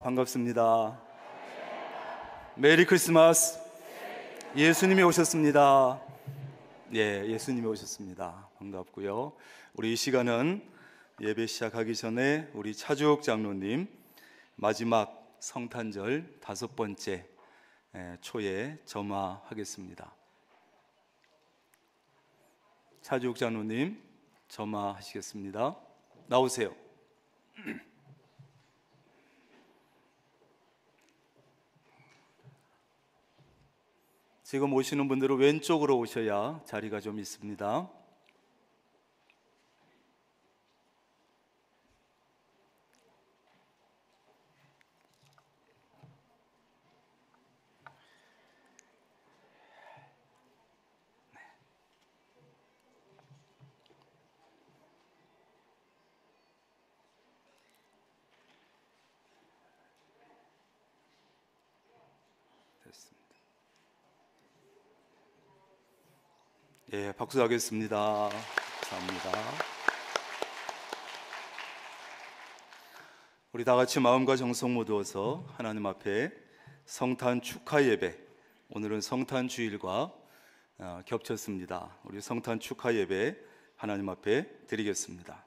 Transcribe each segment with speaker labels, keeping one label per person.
Speaker 1: 반갑습니다. 메리 크리스마스. 예수님이 오셨습니다. 예수님이 오셨습니다. 반갑고요. 우리 이 시간은 예배 시작하기 전에 우리 차주옥 장로님 마지막 성탄절 5번째 초에 점화하겠습니다. 차주옥 장로님 점화하시겠습니다. 나오세요. 지금 오시는 분들은 왼쪽으로 오셔야 자리가 좀 있습니다. 됐습니다. 박수 하겠습니다. 감사합니다. 우리 다 같이 마음과 정성 모두어서 하나님 앞에 성탄 축하 예배, 오늘은 성탄 주일과 겹쳤습니다. 우리 성탄 축하 예배 하나님 앞에 드리겠습니다.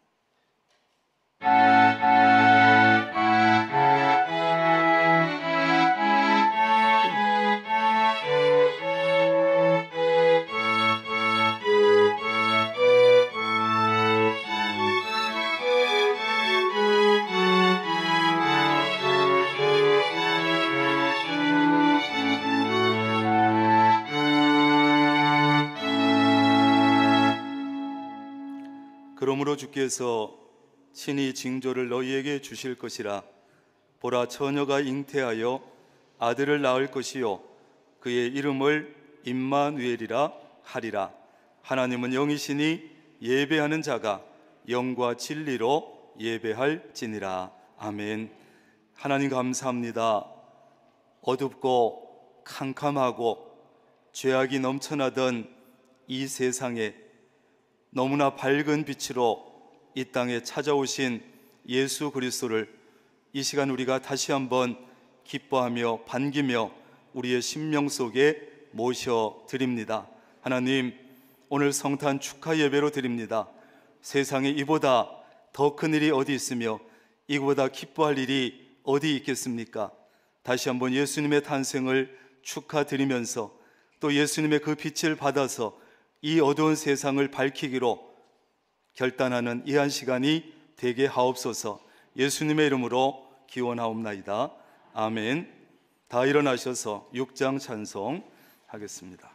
Speaker 1: 그러므로 주께서 친히 징조를 너희에게 주실 것이라. 보라, 처녀가 잉태하여 아들을 낳을 것이요 그의 이름을 임마누엘이라 하리라. 하나님은 영이시니 예배하는 자가 영과 진리로 예배할지니라. 아멘. 하나님 감사합니다. 어둡고 캄캄하고 죄악이 넘쳐나던 이 세상에 너무나 밝은 빛으로 이 땅에 찾아오신 예수 그리스도를 이 시간 우리가 다시 한번 기뻐하며 반기며 우리의 심령 속에 모셔드립니다. 하나님, 오늘 성탄 축하 예배로 드립니다. 세상에 이보다 더 큰 일이 어디 있으며 이보다 기뻐할 일이 어디 있겠습니까? 다시 한번 예수님의 탄생을 축하드리면서 또 예수님의 그 빛을 받아서 이 어두운 세상을 밝히기로 결단하는 이 한 시간이 되게 하옵소서. 예수님의 이름으로 기원하옵나이다. 아멘. 다 일어나셔서 6장 찬송 하겠습니다.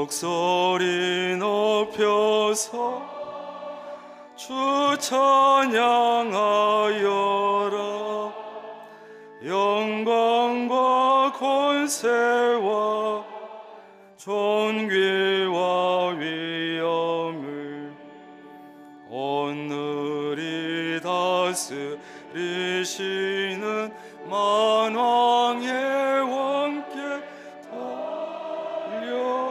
Speaker 1: 목소리 높여서 주 찬양하여라. 영광과 권세와 존귀와 위엄을 오늘이 다스리시는 만왕의 왕께 돌려.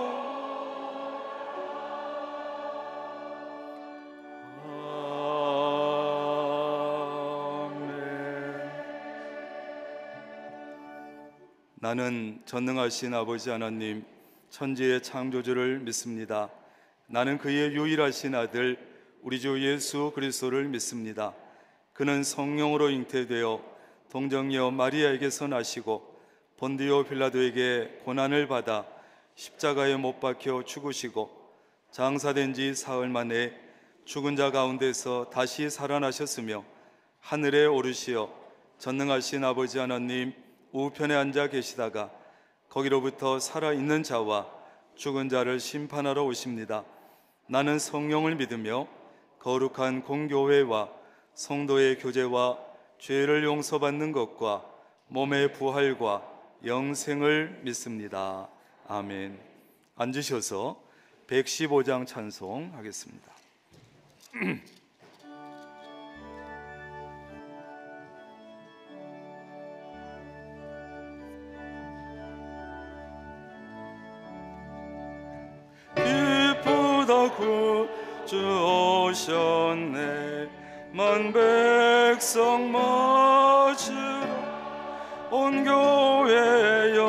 Speaker 1: 나는 전능하신 아버지 하나님, 천지의 창조주를 믿습니다. 나는 그의 유일하신 아들 우리 주 예수 그리스도를 믿습니다. 그는 성령으로 잉태되어 동정녀 마리아에게서 나시고 본디오 빌라도에게 고난을 받아 십자가에 못 박혀 죽으시고 장사된 지 사흘 만에 죽은 자 가운데서 다시 살아나셨으며 하늘에 오르시어 전능하신 아버지 하나님 우편에 앉아 계시다가 거기로부터 살아있는 자와 죽은 자를 심판하러 오십니다. 나는 성령을 믿으며 거룩한 공교회와 성도의 교제와 죄를 용서받는 것과 몸의 부활과 영생을 믿습니다. 아멘. 앉으셔서 115장 찬송하겠습니다. 구주 오셨네. 만 백성 맞으라. 온 교회여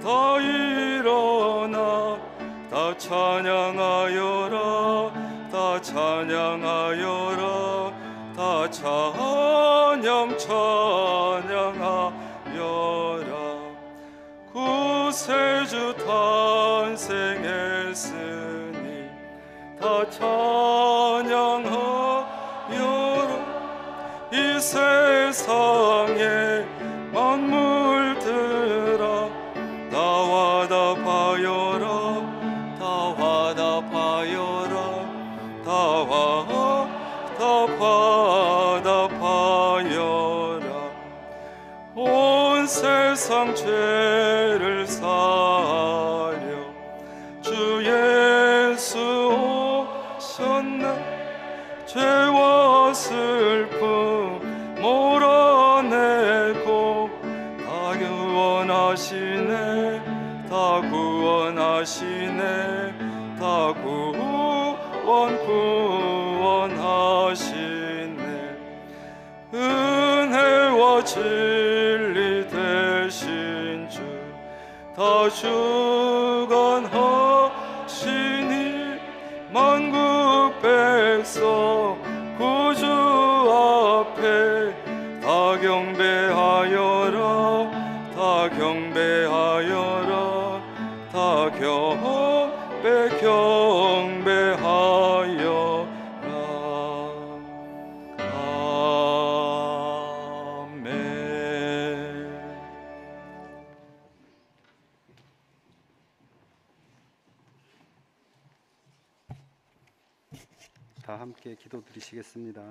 Speaker 1: 다 일어나. 다 찬양하여라. 다 찬양하여라. 다 찬양하여라. 구세주 탄생했으니 다 찬양하여라. 이 세상에 만물들아 다 화답하여라. 다 화답하여라. 다 화답하여라. 온 세상 죄를 사려 주 예수 오셨네. 죄와 슬픔 몰아내고 다 구원하시네. 다 구원하시네. 다 구원하시네. 은혜와 진리 되신 주 다 주관하시니 만국 백성 구주 앞에 다 경배하여라. 다 경배하여라. 다 경배하여라.
Speaker 2: 다 함께 기도드리시겠습니다.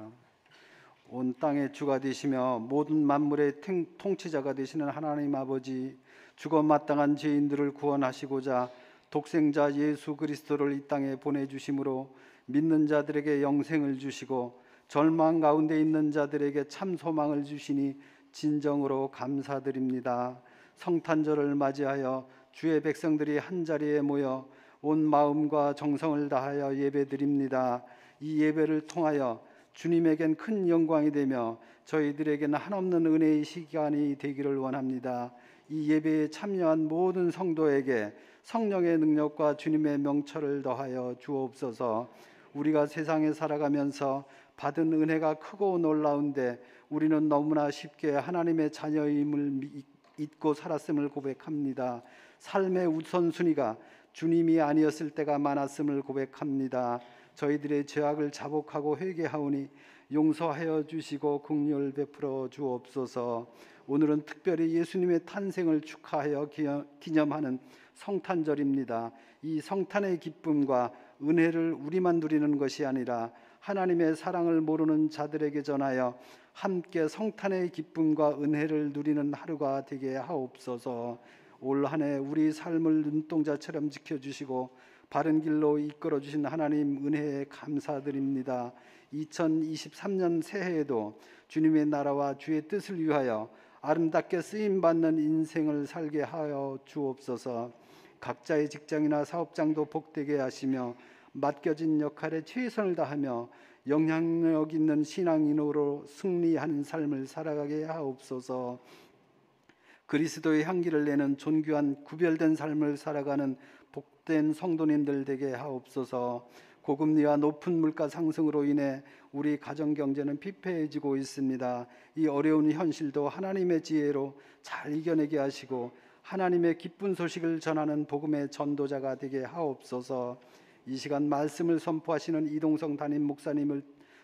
Speaker 2: 온 땅의 주가 되시며 모든 만물의 통치자가 되시는 하나님 아버지, 죽어 마땅한 죄인들을 구원하시고자 독생자 예수 그리스도를 이 땅에 보내주심으로 믿는 자들에게 영생을 주시고 절망 가운데 있는 자들에게 참 소망을 주시니 진정으로 감사드립니다. 성탄절을 맞이하여 주의 백성들이 한자리에 모여 온 마음과 정성을 다하여 예배드립니다. 이 예배를 통하여 주님에겐 큰 영광이 되며 저희들에게는 한없는 은혜의 시간이 되기를 원합니다. 이 예배에 참여한 모든 성도에게 성령의 능력과 주님의 명철을 더하여 주옵소서. 우리가 세상에 살아가면서 받은 은혜가 크고 놀라운데 우리는 너무나 쉽게 하나님의 자녀임을 잊고 살았음을 고백합니다. 삶의 우선순위가 주님이 아니었을 때가 많았음을 고백합니다. 저희들의 죄악을 자복하고 회개하오니 용서하여 주시고 긍휼 베풀어 주옵소서. 오늘은 특별히 예수님의 탄생을 축하하여 기념하는 성탄절입니다. 이 성탄의 기쁨과 은혜를 우리만 누리는 것이 아니라 하나님의 사랑을 모르는 자들에게 전하여 함께 성탄의 기쁨과 은혜를 누리는 하루가 되게 하옵소서. 올 한 해 우리 삶을 눈동자처럼 지켜주시고 바른 길로 이끌어 주신 하나님 은혜에 감사드립니다. 2023년 새해에도 주님의 나라와 주의 뜻을 위하여 아름답게 쓰임받는 인생을 살게 하여 주옵소서. 각자의 직장이나 사업장도 복되게 하시며 맡겨진 역할에 최선을 다하며 영향력 있는 신앙인으로 승리하는 삶을 살아가게 하옵소서. 그리스도의 향기를 내는 존귀한 구별된 삶을 살아가는 복된 성도님들 되게 하옵소서. 고금리와 높은 물가 상승으로 인해 우리 가정 경제는 피폐해지고 있습니다. 이 어려운 현실도 하나님의 지혜로 잘 이겨내게 하시고 하나님의 기쁜 소식을 전하는 복음의 전도자가 되게 하옵소서. 이 시간 말씀을 선포하시는 이동성 담임 목사님을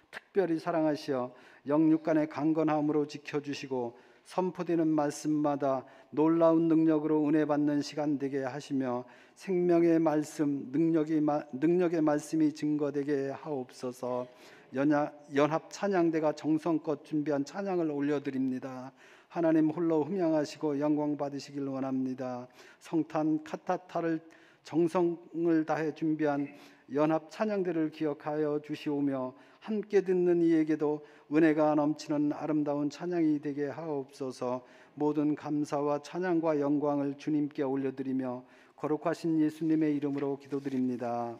Speaker 2: 특별히 사랑하시어 영육간의 강건함으로 지켜주시고 선포되는 말씀마다 놀라운 능력으로 은혜 받는 시간 되게 하시며 생명의 말씀, 능력의 말씀이 증거되게 하옵소서. 연합 찬양대가 정성껏 준비한 찬양을 올려드립니다. 하나님 홀로 흠양하시고 영광 받으시길 원합니다. 성탄 카타타를 정성을 다해 준비한 연합 찬양대를 기억하여 주시오며 함께 듣는 이에게도 은혜가 넘치는 아름다운 찬양이 되게 하옵소서. 모든 감사와 찬양과 영광을 주님께 올려드리며 거룩하신 예수님의 이름으로 기도드립니다.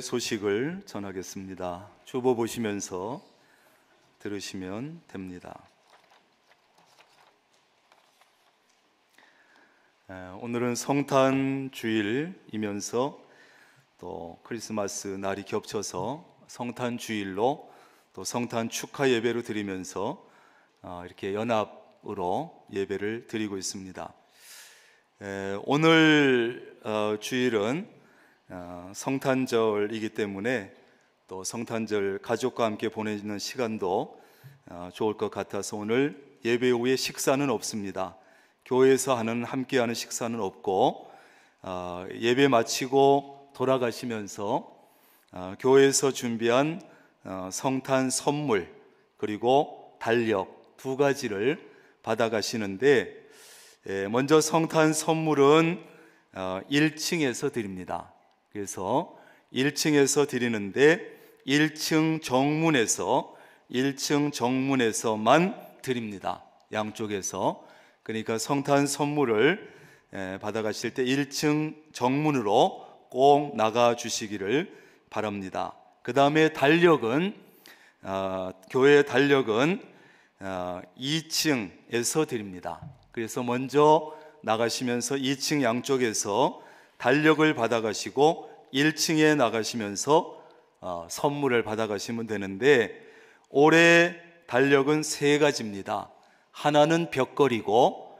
Speaker 1: 소식을 전하겠습니다. 주보 보시면서 들으시면 됩니다. 오늘은 성탄 주일이면서 또 크리스마스 날이 겹쳐서 성탄 주일로 또 성탄 축하 예배로 드리면서 이렇게 연합으로 예배를 드리고 있습니다. 오늘 주일은 성탄절이기 때문에 또 성탄절 가족과 함께 보내는 시간도 좋을 것 같아서 오늘 예배 후에 식사는 없습니다. 교회에서 하는 함께하는 식사는 없고 예배 마치고 돌아가시면서 교회에서 준비한 성탄 선물 그리고 달력 두 가지를 받아가시는데 먼저 성탄 선물은 1층에서 드립니다. 그래서 1층에서 드리는데 1층 정문에서만 드립니다. 양쪽에서. 그러니까 성탄 선물을 받아가실 때 1층 정문으로 꼭 나가 주시기를 바랍니다. 그 다음에 달력은 교회 달력은 2층에서 드립니다. 그래서 먼저 나가시면서 2층 양쪽에서 달력을 받아가시고 1층에 나가시면서 선물을 받아가시면 되는데 올해 달력은 세 가지입니다. 하나는 벽걸이고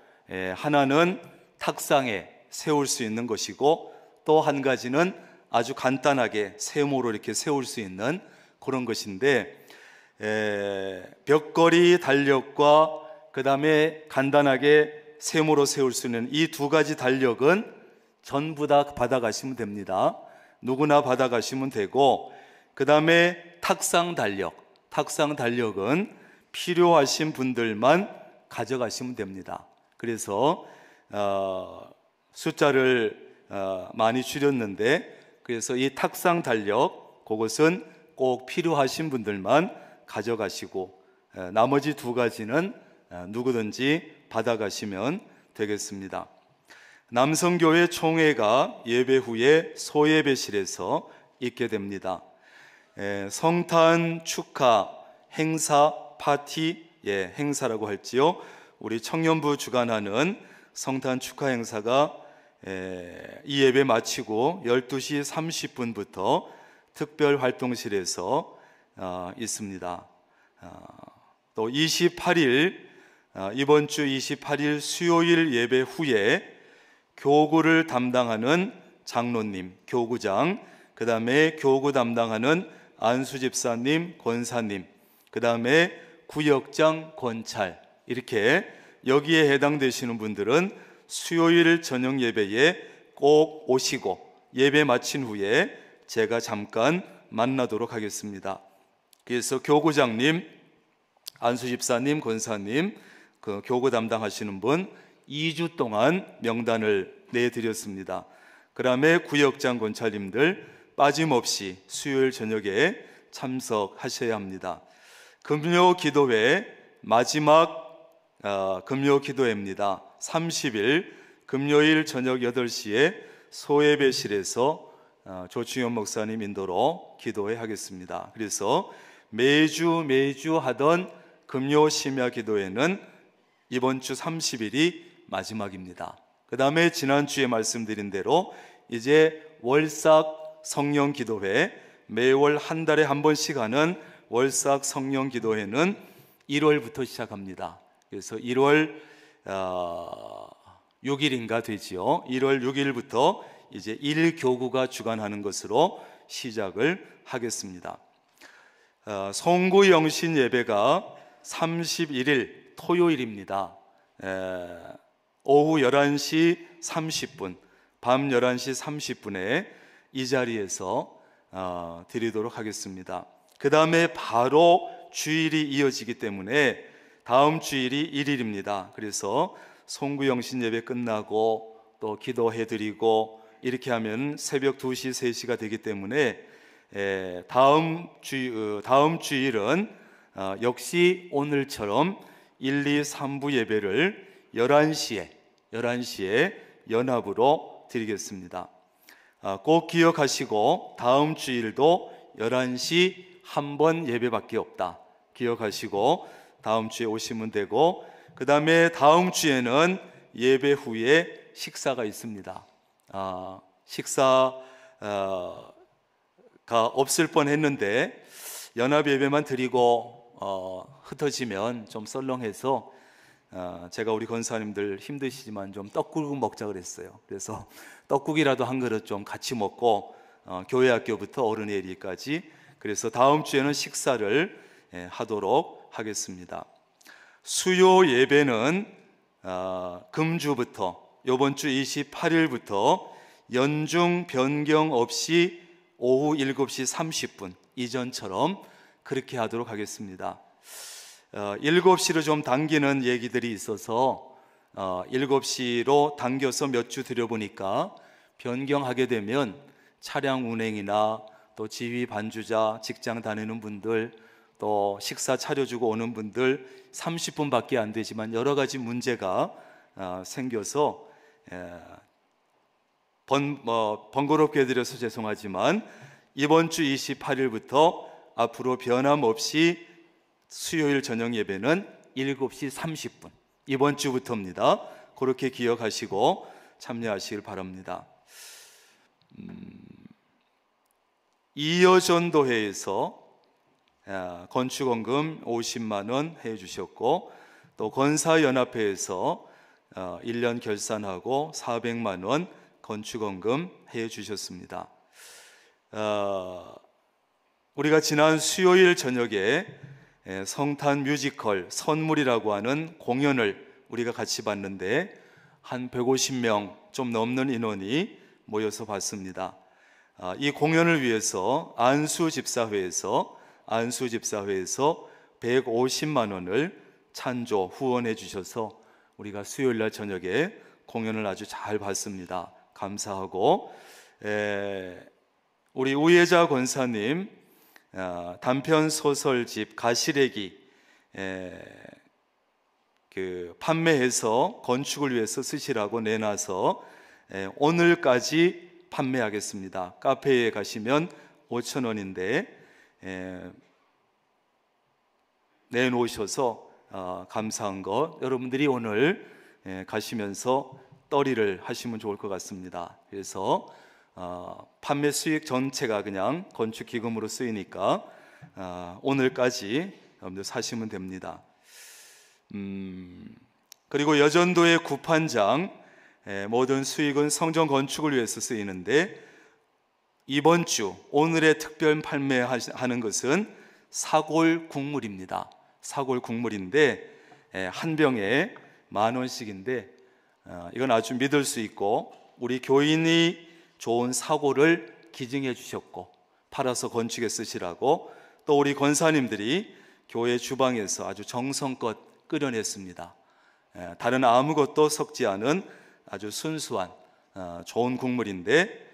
Speaker 1: 하나는 탁상에 세울 수 있는 것이고 또 한 가지는 아주 간단하게 세모로 이렇게 세울 수 있는 그런 것인데 벽걸이 달력과 그 다음에 간단하게 세모로 세울 수 있는 이 두 가지 달력은 전부 다 받아가시면 됩니다. 누구나 받아가시면 되고 그 다음에 탁상 달력은 필요하신 분들만 가져가시면 됩니다. 그래서 숫자를 많이 줄였는데 그래서 이 탁상 달력 그것은 꼭 필요하신 분들만 가져가시고 나머지 두 가지는 누구든지 받아가시면 되겠습니다. 남성교회 총회가 예배 후에 소예배실에서 있게 됩니다. 성탄 축하 행사 파티 행사라고 할지요. 우리 청년부 주관하는 성탄 축하 행사가 이 예배 마치고 12시 30분부터 특별 활동실에서 있습니다. 또 28일 이번 주 28일 수요일 예배 후에 교구를 담당하는 장로님, 교구장, 그 다음에 교구 담당하는 안수 집사님, 권사님, 그 다음에 구역장, 권찰 이렇게 여기에 해당되시는 분들은 수요일 저녁 예배에 꼭 오시고 예배 마친 후에 제가 잠깐 만나도록 하겠습니다. 그래서 교구장님, 안수 집사님, 권사님, 그 교구 담당하시는 분 2주 동안 명단을 내드렸습니다. 그 다음에 구역장, 권찰님들 빠짐없이 수요일 저녁에 참석하셔야 합니다. 금요 기도회 마지막 금요 기도회입니다. 30일 금요일 저녁 8시에 소예배실에서 조충현 목사님 인도로 기도회 하겠습니다. 그래서 매주 하던 금요 심야 기도회는 이번 주 30일이 마지막입니다. 그 다음에 지난주에 말씀드린 대로 이제 월삭 성령 기도회 매월 한 달에 한 번씩 하는 월삭 성령 기도회는 1월부터 시작합니다. 그래서 1월 6일인가 되지요. 1월 6일부터 이제 1교구가 주관하는 것으로 시작을 하겠습니다. 송구 영신 예배가 31일 토요일입니다. 오후 11시 30분, 밤 11시 30분에 이 자리에서 드리도록 하겠습니다. 그 다음에 바로 주일이 이어지기 때문에 다음 주일이 1일입니다. 그래서 송구영신 예배 끝나고 또 기도해드리고 이렇게 하면 새벽 2시, 3시가 되기 때문에 다음 주일은 역시 오늘처럼 1, 2, 3부 예배를 11시에 연합으로 드리겠습니다. 꼭 기억하시고 다음 주일도 11시 한 번 예배밖에 없다. 기억하시고 다음 주에 오시면 되고, 그 다음에 다음 주에는 예배 후에 식사가 있습니다. 식사가 없을 뻔했는데 연합 예배만 드리고 흩어지면 좀 썰렁해서 제가 우리 권사님들 힘드시지만 좀 떡국 먹자 그랬어요. 그래서 떡국이라도 한 그릇 좀 같이 먹고 교회 학교부터 어른에 이르기까지, 그래서 다음 주에는 식사를 하도록 하겠습니다. 수요 예배는 금주부터 이번 주 28일부터 연중 변경 없이 오후 7시 30분 이전처럼 그렇게 하도록 하겠습니다. 7시로 좀 당기는 얘기들이 있어서 7시로 당겨서 몇 주 들여보니까 변경하게 되면 차량 운행이나 또 지휘 반주자, 직장 다니는 분들, 또 식사 차려주고 오는 분들 30분밖에 안 되지만 여러 가지 문제가 생겨서 번거롭게 해드려서 죄송하지만 이번 주 28일부터 앞으로 변함없이 수요일 저녁 예배는 7시 30분 이번 주부터입니다. 그렇게 기억하시고 참여하시길 바랍니다. 이여전도회에서 건축원금 50만 원 해주셨고, 또 건사연합회에서 1년 결산하고 400만 원 건축원금 해주셨습니다. 우리가 지난 수요일 저녁에 성탄 뮤지컬 선물이라고 하는 공연을 우리가 같이 봤는데 한 150명 좀 넘는 인원이 모여서 봤습니다. 이 공연을 위해서 안수집사회에서 150만 원을 찬조 후원해 주셔서 우리가 수요일 날 저녁에 공연을 아주 잘 봤습니다. 감사하고, 우리 우예자 권사님 단편 소설집 가시래기 판매해서 건축을 위해서 쓰시라고 내놔서 오늘까지 판매하겠습니다. 카페에 가시면 5,000원인데 내놓으셔서 감사한 것 여러분들이 오늘 가시면서 떨이를 하시면 좋을 것 같습니다. 그래서 판매 수익 전체가 그냥 건축기금으로 쓰이니까 오늘까지 여러분들 사시면 됩니다. 그리고 여전도의 구판장 모든 수익은 성전 건축을 위해서 쓰이는데 이번 주 오늘의 특별 판매하는 것은 사골 국물입니다. 사골 국물인데 한 병에 10,000원씩인데 이건 아주 믿을 수 있고, 우리 교인이 좋은 사골을 기증해 주셨고 팔아서 건축에 쓰시라고 또 우리 권사님들이 교회 주방에서 아주 정성껏 끓여냈습니다. 다른 아무것도 섞지 않은 아주 순수한 좋은 국물인데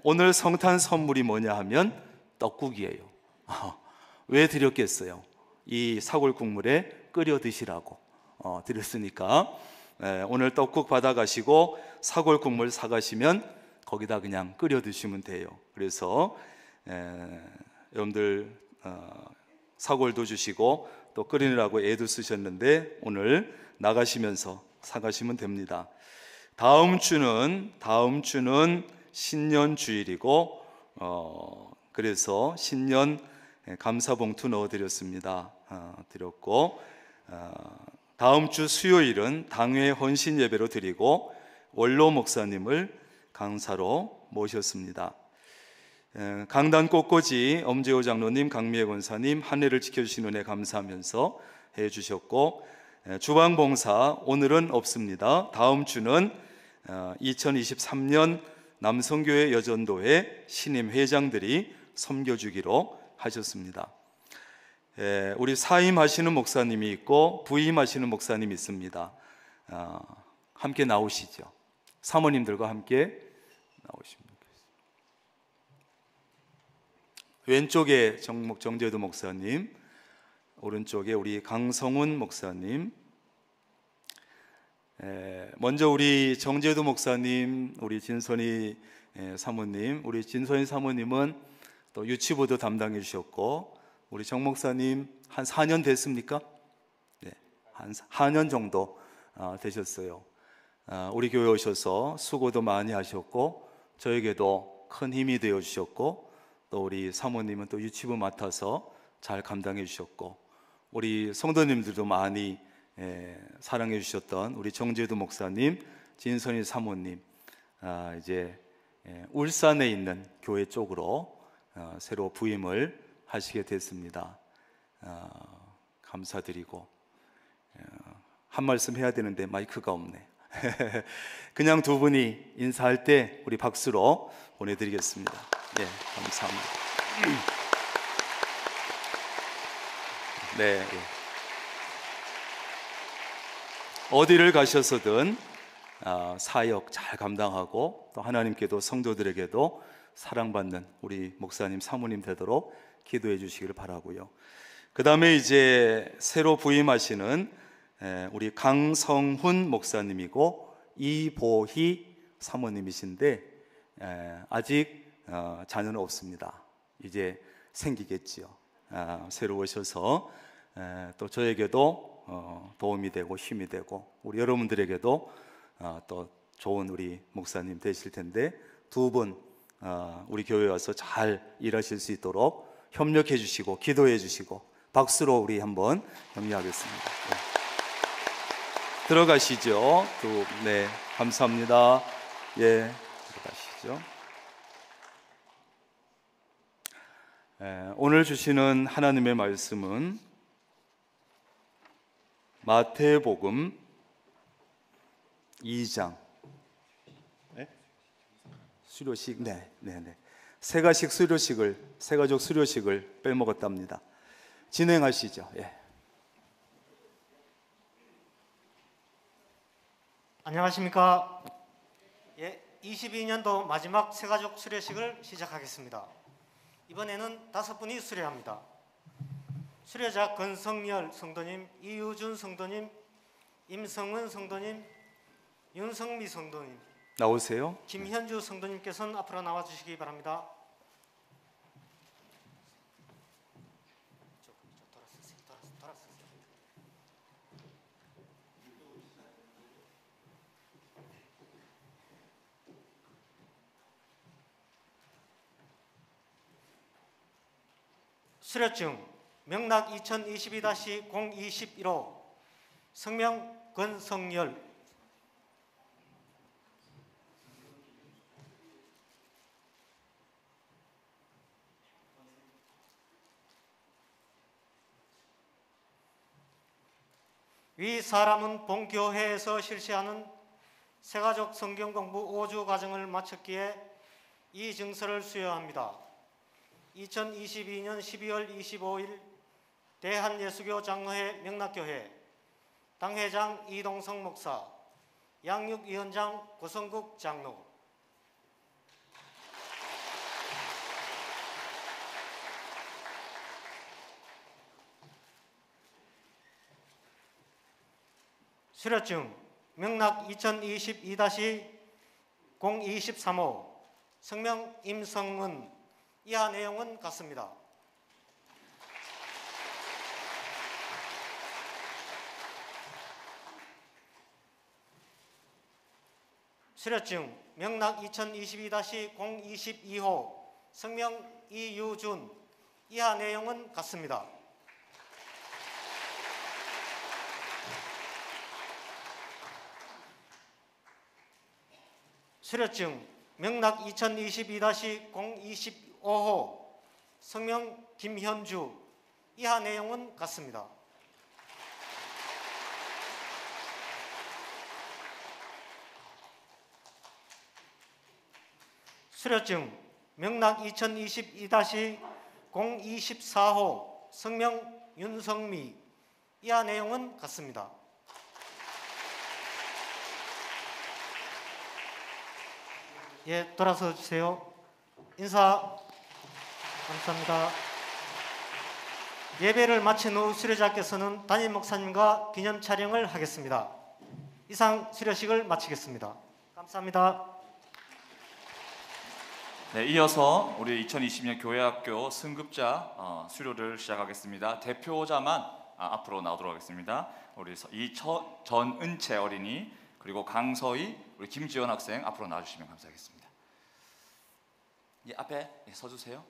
Speaker 1: 오늘 성탄 선물이 뭐냐 하면 떡국이에요. 왜 드렸겠어요? 이 사골 국물에 끓여 드시라고 드렸으니까 오늘 떡국 받아가시고 사골 국물 사가시면 거기다 그냥 끓여 드시면 돼요. 그래서 여러분들 사골도 주시고 또 끓이느라고 애도 쓰셨는데 오늘 나가시면서 사가시면 됩니다. 다음 주는 신년 주일이고 그래서 신년 감사봉투 넣어드렸습니다. 드렸고 다음 주 수요일은 당회 헌신 예배로 드리고 원로 목사님을 강사로 모셨습니다. 강단 꽃꽂이 엄재호 장로님, 강미애 권사님 한 해를 지켜주신 은혜 감사하면서 해주셨고, 주방봉사 오늘은 없습니다. 다음 주는 2023년 남성교회 여전도회 신임 회장들이 섬겨주기로 하셨습니다. 우리 사임하시는 목사님이 있고 부임하시는 목사님이 있습니다. 함께 나오시죠. 사모님들과 함께 나오십니다. 왼쪽에 정재도 목사님, 오른쪽에 우리 강성훈 목사님. 먼저 우리 정재도 목사님, 우리 진선이 사모님, 우리 진선희 사모님은 또 유치부도 담당해 주셨고, 우리 정 목사님 한 4년 됐습니까? 네, 한 4년 정도 되셨어요. 우리 교회 오셔서 수고도 많이 하셨고 저에게도 큰 힘이 되어 주셨고, 또 우리 사모님은 또 유치부 맡아서 잘 감당해 주셨고, 우리 성도님들도 많이 사랑해 주셨던 우리 정재도 목사님, 진선희 사모님, 이제 울산에 있는 교회 쪽으로 새로 부임을 하시게 됐습니다. 감사드리고, 한 말씀 해야 되는데 마이크가 없네. 그냥 두 분이 인사할 때 우리 박수로 보내드리겠습니다. 네, 감사합니다. 네, 어디를 가셔서든 사역 잘 감당하고 또 하나님께도 성도들에게도 사랑받는 우리 목사님, 사모님 되도록 기도해 주시기를 바라고요. 그 다음에 이제 새로 부임하시는 우리 강성훈 목사님이고 이보희 사모님이신데, 아직 자녀는 없습니다. 이제 생기겠지요. 새로 오셔서 또 저에게도 도움이 되고 힘이 되고 우리 여러분들에게도 또 좋은 우리 목사님 되실 텐데, 두 분 우리 교회에 와서 잘 일하실 수 있도록 협력해 주시고 기도해 주시고 박수로 우리 한번 격려하겠습니다. 네. 들어가시죠. 네, 감사합니다. 예, 들어가시죠. 오늘 주시는 하나님의 말씀은 마태복음 2장. 수료식, 네. 세가족 수료식을 빼먹었답니다. 진행하시죠. 예.
Speaker 3: 안녕하십니까? 예, 22년도 마지막 세가족 수료식을 시작하겠습니다. 이번에는 5분이 수료합니다. 수료자 권성열 성도님, 이유준 성도님, 임성은 성도님, 윤성미 성도님,
Speaker 1: 나오세요.
Speaker 3: 김현주 성도님께서는 앞으로 나와주시기 바랍니다. 수료증 명락 2022-021호 성명 권성열, 위 사람은 본교회에서 실시하는 세가족 성경공부 5주 과정을 마쳤기에 이 증서를 수여합니다. 2022년 12월 25일 대한예수교 장로회 명락교회 당회장 이동성 목사, 양육위원장 고성국 장로, 수료증 명락 2022-023호 성명 임성은 이하 내용은 같습니다. 수료증 명락 2022-022호 성명 이유준 이하 내용은 같습니다. 수료증 명락 2022-025호 성명 김현주 이하 내용은 같습니다. 수료증 명락 2022-024호 성명 윤성미 이하 내용은 같습니다. 예, 돌아서 주세요. 인사 감사합니다. 예배를 마친 후 수료자께서는 담임 목사님과 기념 촬영을 하겠습니다. 이상 수료식을 마치겠습니다. 감사합니다.
Speaker 4: 네, 이어서 우리 2020년 교회학교 승급자 수료를 시작하겠습니다. 대표자만 앞으로 나오도록 하겠습니다. 우리 전은채 어린이 그리고 강서희, 우리 김지원 학생 앞으로 나와주시면 감사하겠습니다. 예, 앞에 서주세요.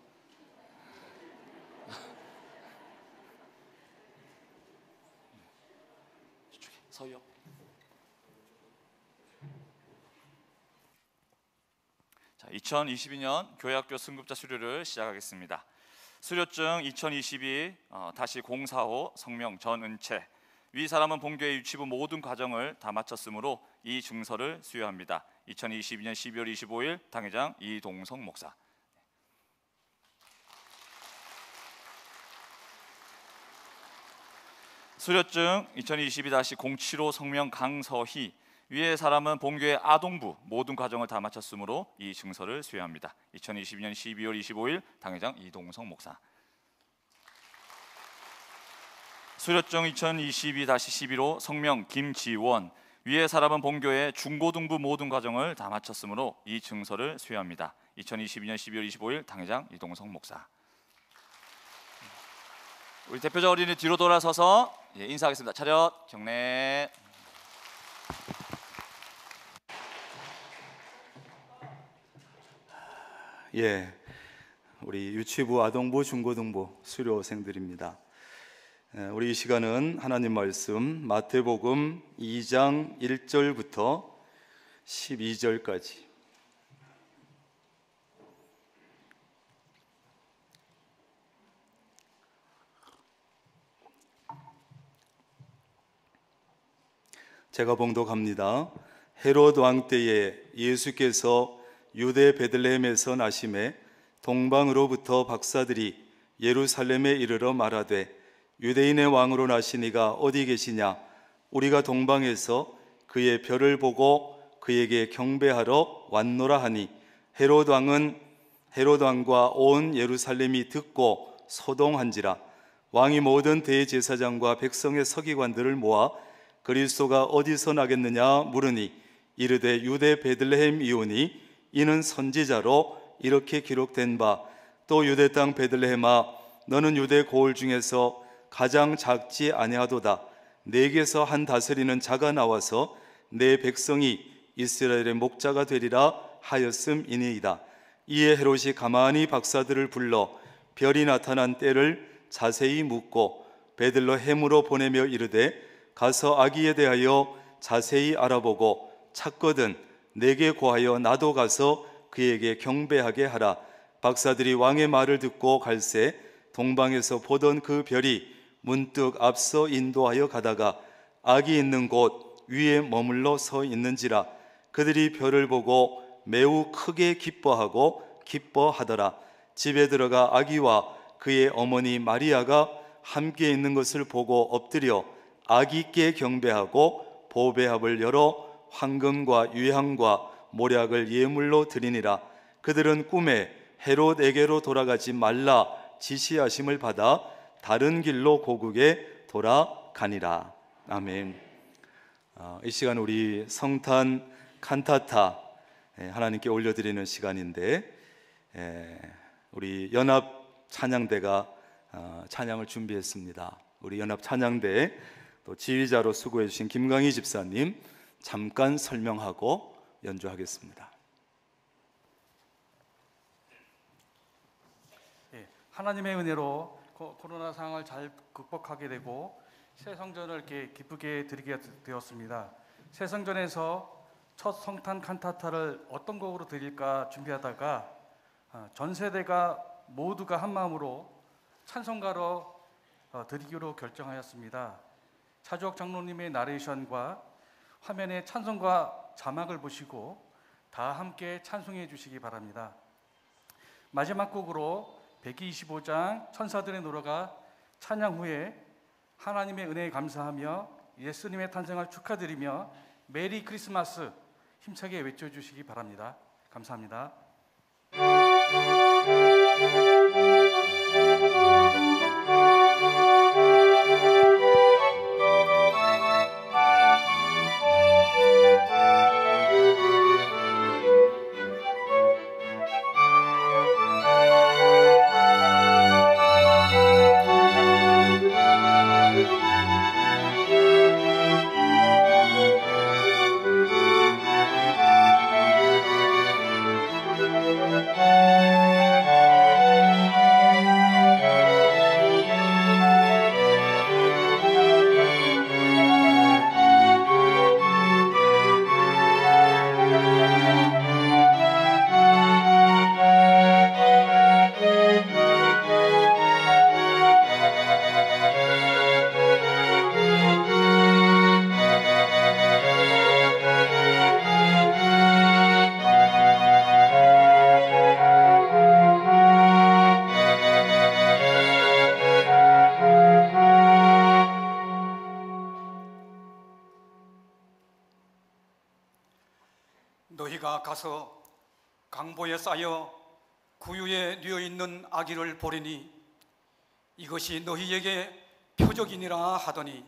Speaker 4: 이쪽에 서요. 자, 2022년 교회학교 승급자 수료를 시작하겠습니다. 수료증 2022 다시 045 성명 전은채. 위 사람은 본교회 유치부 모든 과정을 다 마쳤으므로 이 증서를 수여합니다. 2022년 12월 25일 당회장 이동성 목사. 수료증 2022-075 성명 강서희. 위의 사람은 본교회 아동부 모든 과정을 다 마쳤으므로 이 증서를 수여합니다. 2022년 12월 25일 당회장 이동성 목사. 수료증 2022-11호 성명 김지원. 위의 사람은 본교회 중고등부 모든 과정을 다 마쳤으므로 이 증서를 수여합니다. 2022년 12월 25일 당회장 이동성 목사. 우리 대표자 어린이 뒤로 돌아서서 인사하겠습니다. 차렷 경례.
Speaker 1: 예, 우리 유치부, 아동부, 중고등부 수료생들입니다. 우리 이 시간은 하나님 말씀 마태복음 2장 1절부터 12절까지 제가 봉독합니다. 헤롯 왕 때에 예수께서 유대 베들레헴에서 나심에 동방으로부터 박사들이 예루살렘에 이르러 말하되 유대인의 왕으로 나신 이가 어디 계시냐? 우리가 동방에서 그의 별을 보고 그에게 경배하러 왔노라 하니 헤롯 왕과 온 예루살렘이 듣고 소동한지라. 왕이 모든 대제사장과 백성의 서기관들을 모아 그리스도가 어디서 나겠느냐 물으니 이르되 유대 베들레헴이오니 이는 선지자로 이렇게 기록된 바 또 유대 땅 베들레헴아 너는 유대 고을 중에서 가장 작지 아니하도다. 내게서 한 다스리는 자가 나와서 내 백성이 이스라엘의 목자가 되리라 하였음이니이다. 이에 헤롯이 가만히 박사들을 불러 별이 나타난 때를 자세히 묻고 베들레헴으로 보내며 이르되 가서 아기에 대하여 자세히 알아보고 찾거든 내게 고하여 나도 가서 그에게 경배하게 하라. 박사들이 왕의 말을 듣고 갈새 동방에서 보던 그 별이 문득 앞서 인도하여 가다가 아기 있는 곳 위에 머물러 서 있는지라. 그들이 별을 보고 매우 크게 기뻐하더라. 집에 들어가 아기와 그의 어머니 마리아가 함께 있는 것을 보고 엎드려 아기께 경배하고 보배합을 열어 황금과 유향과 모략을 예물로 드리니라. 그들은 꿈에 헤롯에게로 돌아가지 말라 지시하심을 받아 다른 길로 고국에 돌아가니라. 아멘. 이 시간 우리 성탄 칸타타 하나님께 올려드리는 시간인데 우리 연합 찬양대가 찬양을 준비했습니다. 우리 연합 찬양대 또 지휘자로 수고해 주신 김강희 집사님 잠깐 설명하고 연주하겠습니다.
Speaker 5: 하나님의 은혜로 코로나 상황을 잘 극복하게 되고 새 성전을 이렇게 기쁘게 드리게 되었습니다. 새 성전에서 첫 성탄 칸타타를 어떤 곡으로 드릴까 준비하다가 전 세대가 모두가 한 마음으로 찬송가로 드리기로 결정하였습니다. 차주옥 장로님의 나레이션과 화면에 찬송가 자막을 보시고 다 함께 찬송해 주시기 바랍니다. 마지막 곡으로 125장 천사들의 노래가 찬양 후에 하나님의 은혜에 감사하며 예수님의 탄생을 축하드리며 메리 크리스마스 힘차게 외쳐주시기 바랍니다. 감사합니다.
Speaker 6: 너희가 가서 강보에 쌓여 구유에 뉘어 있는 아기를 보리니 이것이 너희에게 표적이니라 하더니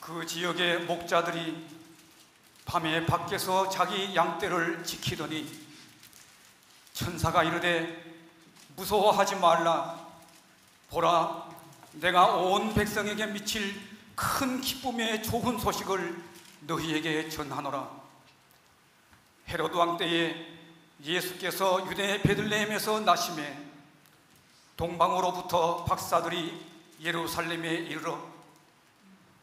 Speaker 6: 그 지역의 목자들이 밤에 밖에서 자기 양떼를 지키더니 천사가 이르되 무서워하지 말라. 보라, 내가 온 백성에게 미칠 큰 기쁨의 좋은 소식을 너희에게 전하노라. 헤로드 왕 때에 예수께서 유대 베들레헴에서 나심에 동방으로부터 박사들이 예루살렘에 이르러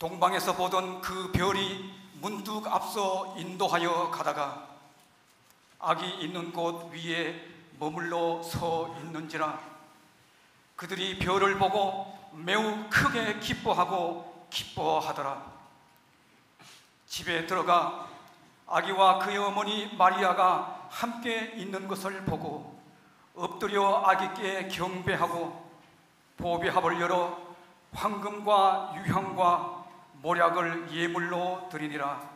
Speaker 6: 동방에서 보던 그 별이 문득 앞서 인도하여 가다가 아기 있는 곳 위에 머물러 서 있는지라. 그들이 별을 보고 매우 크게 기뻐하더라. 집에 들어가 아기와 그의 어머니 마리아가 함께 있는 것을 보고 엎드려 아기께 경배하고 보배합을 열어 황금과 유향과 모략을 예물로 드리니라.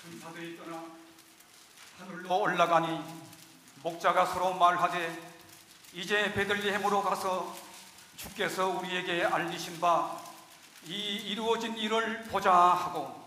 Speaker 6: 천사들이 떠나 하늘로 올라가니 목자가 서로 말하되 이제 베들레헴으로 가서 주께서 우리에게 알리신 바 이 이루어진 일을 보자 하고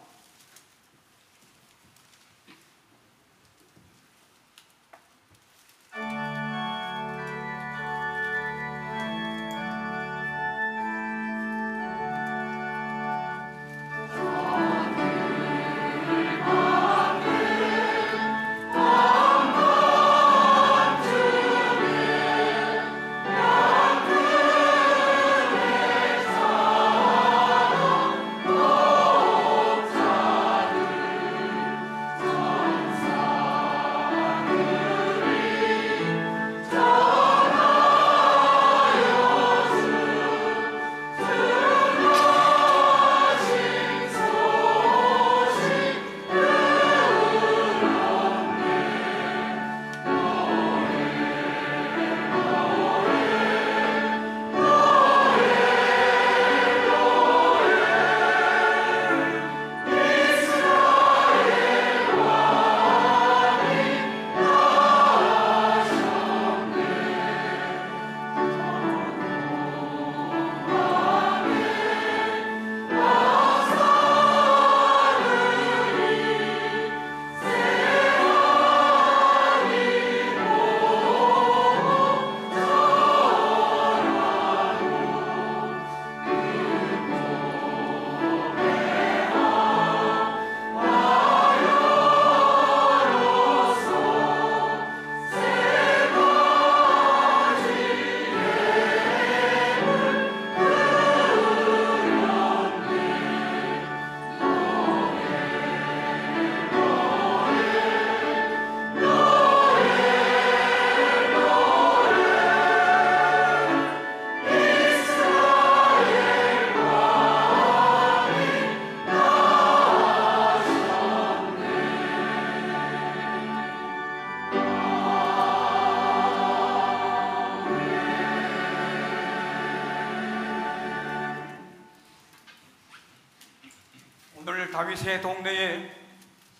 Speaker 6: 오늘 다윗의 동네에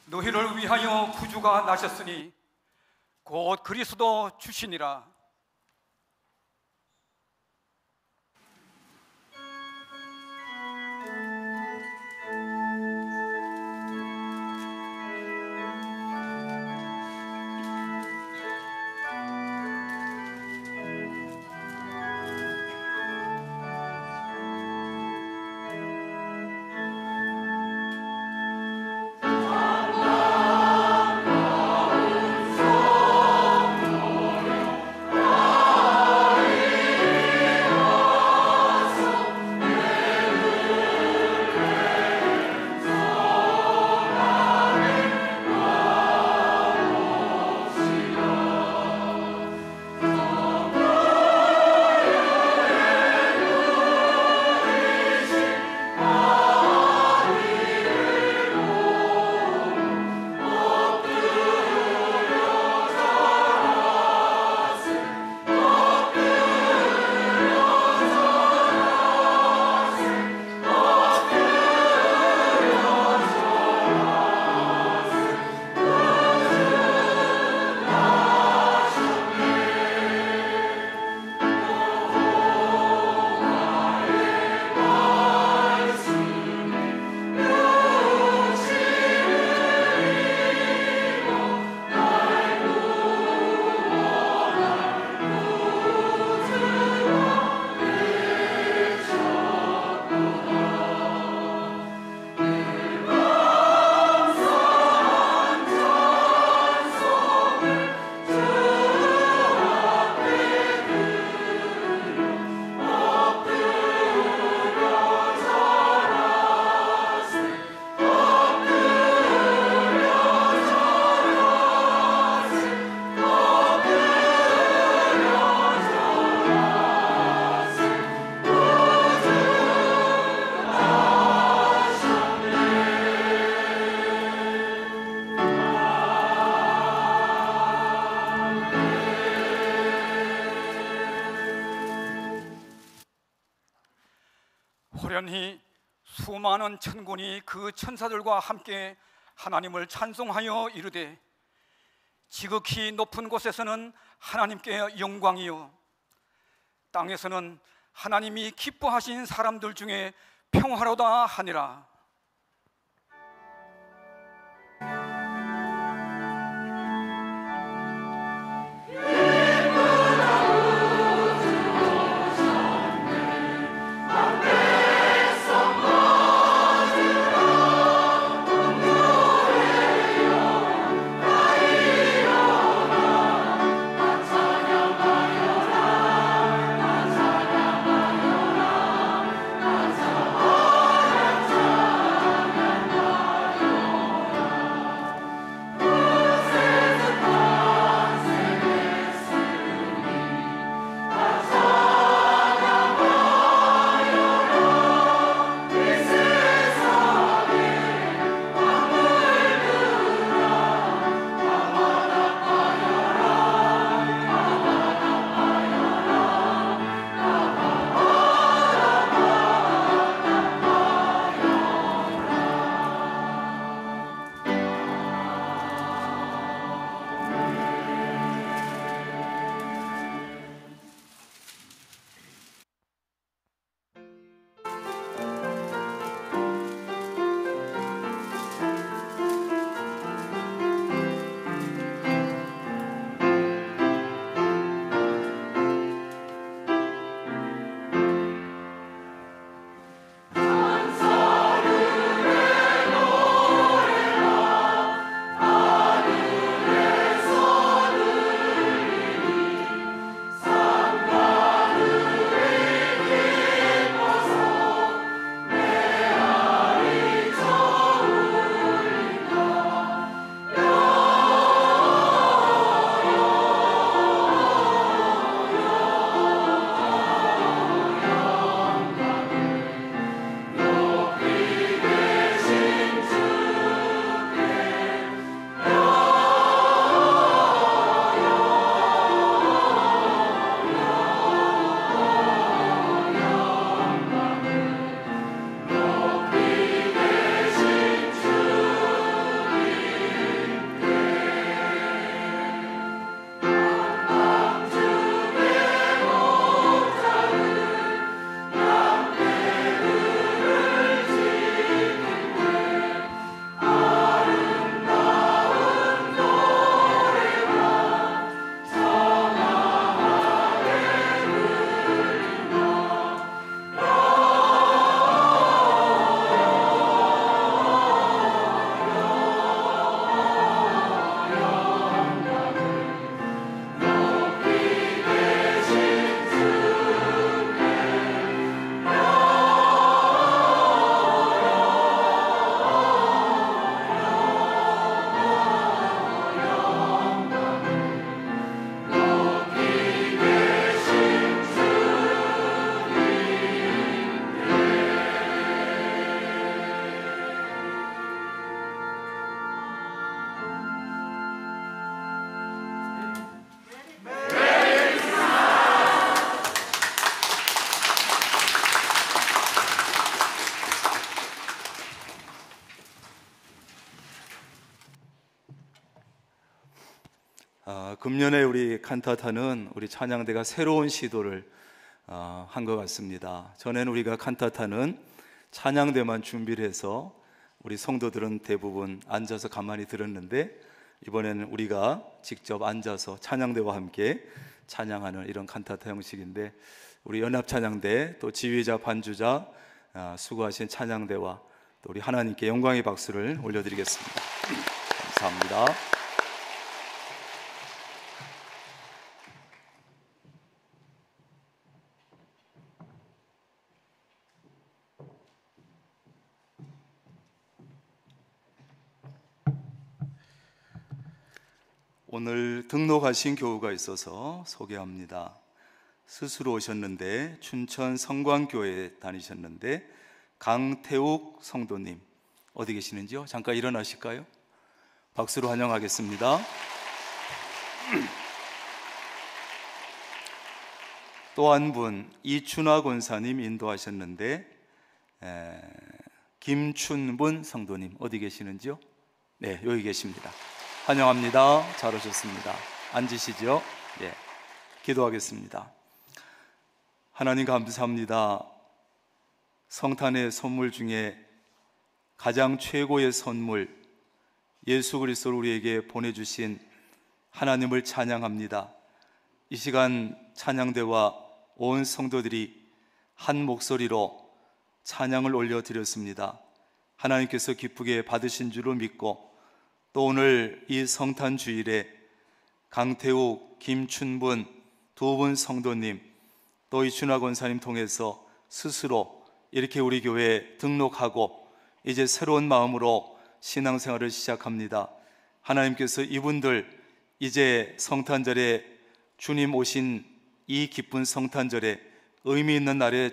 Speaker 6: 너희를 위하여 구주가 나셨으니 곧 그리스도 주시니라. 호련히 수많은 천군이 그 천사들과 함께 하나님을 찬송하여 이르되 지극히 높은 곳에서는 하나님께 영광이요 땅에서는 하나님이 기뻐하신 사람들 중에 평화로다 하니라.
Speaker 1: 금년에 우리 칸타타는 우리 찬양대가 새로운 시도를 한 것 같습니다. 전에는 우리가 칸타타는 찬양대만 준비를 해서 우리 성도들은 대부분 앉아서 가만히 들었는데, 이번에는 우리가 직접 앉아서 찬양대와 함께 찬양하는 이런 칸타타 형식인데, 우리 연합찬양대 또 지휘자 반주자 수고하신 찬양대와 또 우리 하나님께 영광의 박수를 올려드리겠습니다. 감사합니다. 오늘 등록하신 교우가 있어서 소개합니다. 스스로 오셨는데 춘천 성광교회에 다니셨는데 강태욱 성도님 어디 계시는지요? 잠깐 일어나실까요? 박수로 환영하겠습니다. 또 한 분 이춘화 권사님 인도하셨는데 김춘분 성도님 어디 계시는지요? 네, 여기 계십니다. 환영합니다. 잘 오셨습니다. 앉으시죠. 예, 기도하겠습니다. 하나님 감사합니다. 성탄의 선물 중에 가장 최고의 선물, 예수 그리스도를 우리에게 보내주신 하나님을 찬양합니다. 이 시간 찬양대와 온 성도들이 한 목소리로 찬양을 올려드렸습니다. 하나님께서 기쁘게 받으신 줄을 믿고, 또 오늘 이 성탄 주일에 강태욱, 김춘분 두 분 성도님, 또 이춘하 권사님 통해서 스스로 이렇게 우리 교회에 등록하고 이제 새로운 마음으로 신앙생활을 시작합니다. 하나님께서 이분들 이제 성탄절에 주님 오신 이 기쁜 성탄절에 의미 있는 날에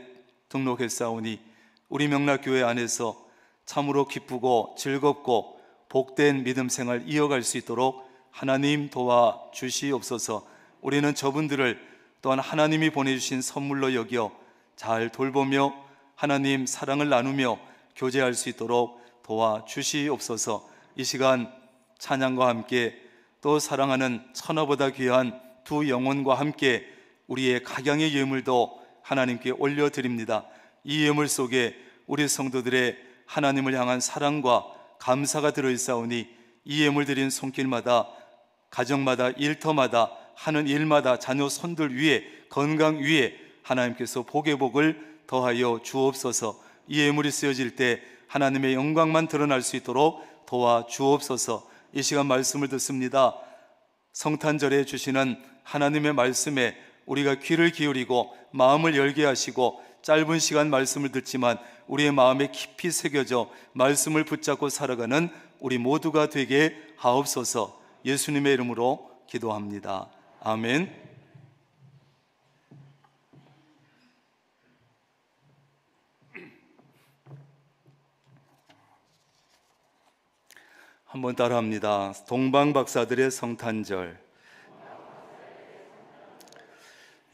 Speaker 1: 등록했사오니 우리 명락교회 안에서 참으로 기쁘고 즐겁고 복된 믿음 생활 이어갈 수 있도록 하나님 도와주시옵소서. 우리는 저분들을 또한 하나님이 보내주신 선물로 여겨 잘 돌보며 하나님 사랑을 나누며 교제할 수 있도록 도와주시옵소서. 이 시간 찬양과 함께 또 사랑하는 천하보다 귀한 두 영혼과 함께 우리의 각양의 예물도 하나님께 올려드립니다. 이 예물 속에 우리 성도들의 하나님을 향한 사랑과 감사가 들어있사오니 이 예물 드린 손길마다, 가정마다, 일터마다, 하는 일마다 자녀 손들 위에, 건강 위에 하나님께서 복의 복을 더하여 주옵소서. 이 예물이 쓰여질 때 하나님의 영광만 드러날 수 있도록 도와주옵소서. 이 시간 말씀을 듣습니다. 성탄절에 주시는 하나님의 말씀에 우리가 귀를 기울이고 마음을 열게 하시고, 짧은 시간 말씀을 듣지만 우리의 마음에 깊이 새겨져 말씀을 붙잡고 살아가는 우리 모두가 되게 하옵소서. 예수님의 이름으로 기도합니다. 아멘. 한번 따라합니다. 동방박사들의 성탄절.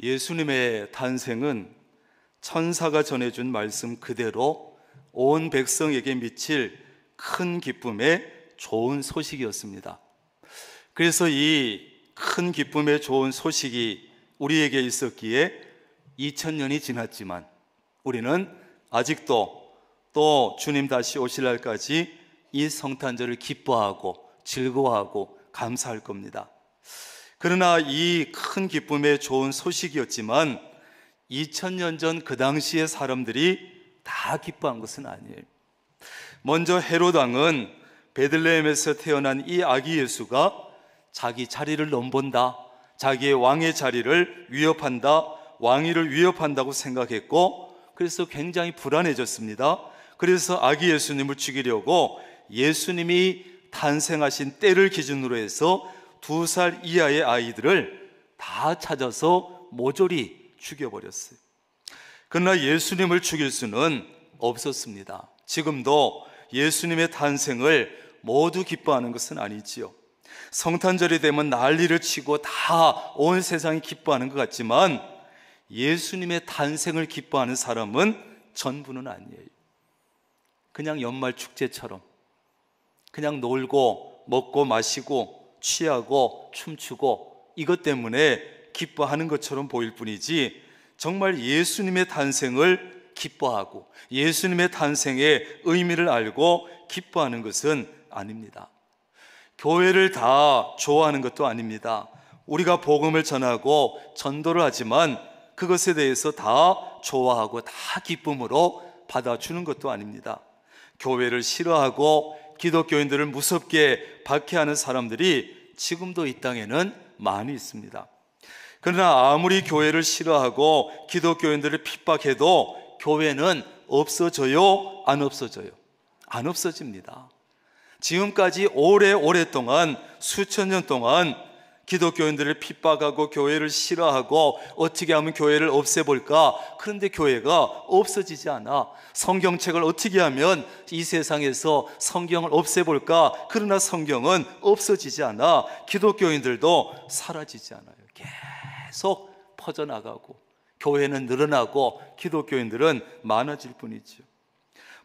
Speaker 1: 예수님의 탄생은 천사가 전해준 말씀 그대로 온 백성에게 미칠 큰 기쁨의 좋은 소식이었습니다. 그래서 이 큰 기쁨의 좋은 소식이 우리에게 있었기에 2000년이 지났지만 우리는 아직도 또 주님 다시 오실 날까지 이 성탄절을 기뻐하고 즐거워하고 감사할 겁니다. 그러나 이 큰 기쁨의 좋은 소식이었지만 2000년 전 그 당시의 사람들이 다 기뻐한 것은 아니에요. 먼저 헤롯 왕은 베들레헴에서 태어난 이 아기 예수가 자기 자리를 넘본다, 자기의 왕의 자리를 위협한다, 왕위를 위협한다고 생각했고, 그래서 굉장히 불안해졌습니다. 그래서 아기 예수님을 죽이려고 예수님이 탄생하신 때를 기준으로 해서 2살 이하의 아이들을 다 찾아서 모조리 죽여버렸어요. 그러나 예수님을 죽일 수는 없었습니다. 지금도 예수님의 탄생을 모두 기뻐하는 것은 아니지요. 성탄절이 되면 난리를 치고 다 온 세상이 기뻐하는 것 같지만 예수님의 탄생을 기뻐하는 사람은 전부는 아니에요. 그냥 연말 축제처럼 그냥 놀고 먹고 마시고 취하고 춤추고 이것 때문에 기뻐하는 것처럼 보일 뿐이지, 정말 예수님의 탄생을 기뻐하고 예수님의 탄생의 의미를 알고 기뻐하는 것은 아닙니다. 교회를 다 좋아하는 것도 아닙니다. 우리가 복음을 전하고 전도를 하지만 그것에 대해서 다 좋아하고 다 기쁨으로 받아주는 것도 아닙니다. 교회를 싫어하고 기독교인들을 무섭게 박해하는 사람들이 지금도 이 땅에는 많이 있습니다. 그러나 아무리 교회를 싫어하고 기독교인들을 핍박해도 교회는 없어져요? 안 없어져요? 안 없어집니다. 지금까지 오랫동안 수천 년 동안 기독교인들을 핍박하고 교회를 싫어하고 어떻게 하면 교회를 없애볼까? 그런데 교회가 없어지지 않아. 성경책을 어떻게 하면 이 세상에서 성경을 없애볼까? 그러나 성경은 없어지지 않아. 기독교인들도 사라지지 않아요. 계속 퍼져나가고 교회는 늘어나고 기독교인들은 많아질 뿐이죠.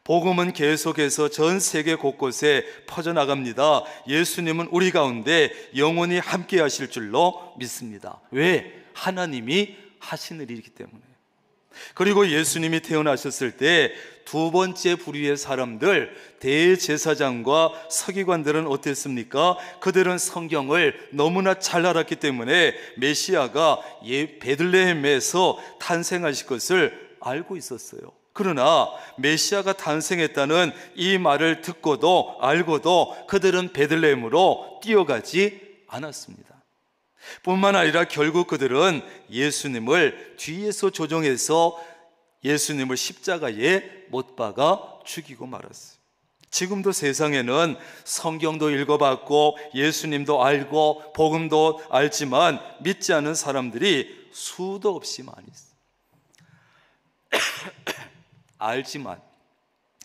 Speaker 1: 복음은 계속해서 전 세계 곳곳에 퍼져나갑니다. 예수님은 우리 가운데 영원히 함께 하실 줄로 믿습니다. 왜? 하나님이 하신 일이기 때문에. 그리고 예수님이 태어나셨을 때 두 번째 부류의 사람들, 대제사장과 서기관들은 어땠습니까? 그들은 성경을 너무나 잘 알았기 때문에 메시아가 베들레헴에서 탄생하실 것을 알고 있었어요. 그러나 메시아가 탄생했다는 이 말을 듣고도 알고도 그들은 베들레헴으로 뛰어가지 않았습니다. 뿐만 아니라 결국 그들은 예수님을 뒤에서 조종해서 예수님을 십자가에 못 박아 죽이고 말았어요. 지금도 세상에는 성경도 읽어봤고 예수님도 알고 복음도 알지만 믿지 않는 사람들이 수도 없이 많이 있어요. 알지만